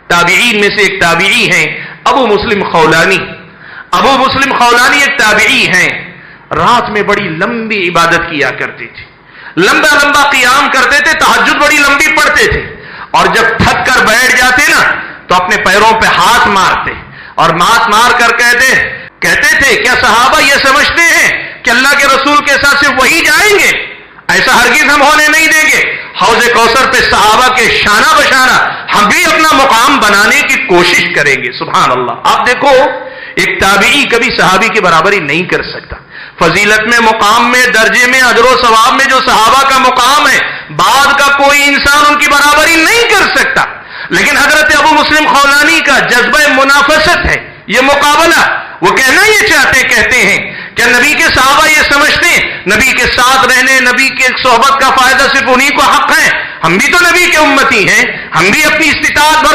تابعین میں سے ایک تابعی ہیں ابو مسلم خولانی. ابو مسلم خولانی ایک تابعی ہیں. رات میں بڑی لمبی عبادت کیا کرتے تھے, لمبا لمبا قیام کرتے تھے, تہجد بڑی لمبی پڑھتے تھے, اور جب تھک کر بیٹھ جاتے نا تو اپنے پیروں پہ ہاتھ مارتے اور مات مار کر کہتے تھے کیا صحابہ یہ سمجھتے ہیں کہ اللہ کے رسول کے ساتھ صرف وہی جائیں گے؟ ایسا ہرگز ہم ہونے نہیں دیں گے. حوض کوثر پہ صحابہ کے شانہ بشانہ ہم بھی اپنا مقام بنانے کی کوشش کریں گے. سبحان اللہ. آپ دیکھو ایک تابعی کبھی صحابی کی برابری نہیں کر سکتا. فضیلت میں, مقام میں, درجے میں, اجر و ثواب میں جو صحابہ کا مقام ہے بعد کا کوئی انسان ان کی برابری نہیں کر سکتا. لیکن حضرت ابو مسلم خولانی کا جذبہ منافست ہے, یہ مقابلہ. وہ کہنا یہ کہتے ہیں کہ نبی کے صحابہ یہ سمجھتے ہیں نبی کے ساتھ رہنے, نبی کے صحبت کا فائدہ صرف انہی کو حق ہے. ہم بھی تو نبی کے امتی ہیں, ہم بھی اپنی استطاعت